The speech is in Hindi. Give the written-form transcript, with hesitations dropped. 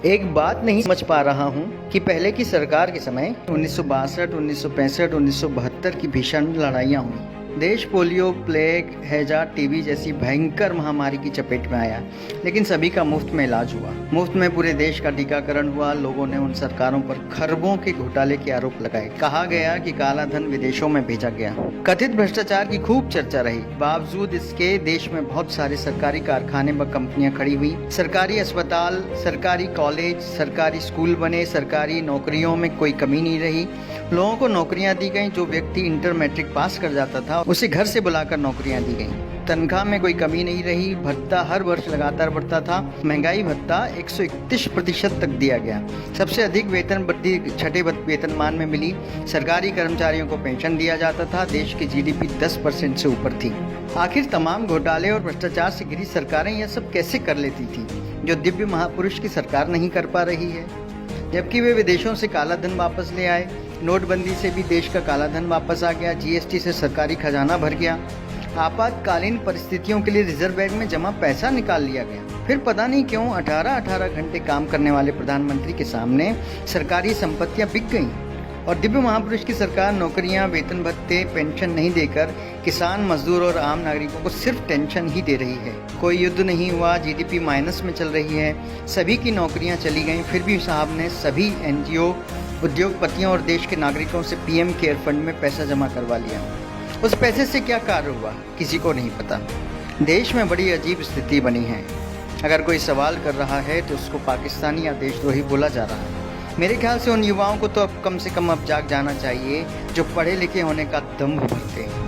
एक बात नहीं समझ पा रहा हूँ कि पहले की सरकार के समय 1962, 1965, 1972 की भीषण लड़ाइयाँ हुई। देश पोलियो, प्लेग, हैजा, टीबी जैसी भयंकर महामारी की चपेट में आया, लेकिन सभी का मुफ्त में इलाज हुआ। मुफ्त में पूरे देश का टीकाकरण हुआ। लोगों ने उन सरकारों पर खरबों के घोटाले के आरोप लगाए। कहा गया कि काला धन विदेशों में भेजा गया। कथित भ्रष्टाचार की खूब चर्चा रही। बावजूद इसके देश में बहुत सारे सरकारी कारखाने व कंपनियां खड़ी हुई। सरकारी अस्पताल, सरकारी कॉलेज, सरकारी स्कूल बने। सरकारी नौकरियों में कोई कमी नहीं रही। लोगों को नौकरियां दी गई। जो व्यक्ति इंटर मैट्रिक पास कर जाता था उसे घर से बुलाकर नौकरियां दी गई। तनख्वाह में कोई कमी नहीं रही। भत्ता हर वर्ष लगातार बढ़ता था। महंगाई भत्ता 131% तक दिया गया। सबसे अधिक वेतन वृद्धि छठे वेतनमान में मिली। सरकारी कर्मचारियों को पेंशन दिया जाता था। देश की जीडीपी 10% से ऊपर थी। आखिर तमाम घोटाले और भ्रष्टाचार से घिरी सरकारें यह सब कैसे कर लेती थी, जो दिव्य महापुरुष की सरकार नहीं कर पा रही है? जबकि वे विदेशों से काला धन वापस ले आए। नोटबंदी से भी देश का काला धन वापस आ गया। जीएसटी से सरकारी खजाना भर गया। आपातकालीन परिस्थितियों के लिए रिजर्व बैंक में जमा पैसा निकाल लिया गया। फिर पता नहीं क्यों 18-18 घंटे काम करने वाले प्रधानमंत्री के सामने सरकारी संपत्तियां बिक गईं और दिव्य महापुरुष की सरकार नौकरियां, वेतन भत्ते, पेंशन नहीं देकर किसान, मजदूर और आम नागरिकों को सिर्फ टेंशन ही दे रही है। कोई युद्ध नहीं हुआ। जीडीपी माइनस में चल रही है। सभी की नौकरियां चली गईं। फिर भी साहब ने सभी एनजीओ, उद्योगपतियों और देश के नागरिकों से पीएम केयर फंड में पैसा जमा करवा लिया। उस पैसे से क्या कार्य हुआ, किसी को नहीं पता। देश में बड़ी अजीब स्थिति बनी है। अगर कोई सवाल कर रहा है तो उसको पाकिस्तानी या देशद्रोही बोला जा रहा है। मेरे ख्याल से उन युवाओं को तो अब कम से कम अब जाग जाना चाहिए जो पढ़े लिखे होने का दम्भ भरते हैं।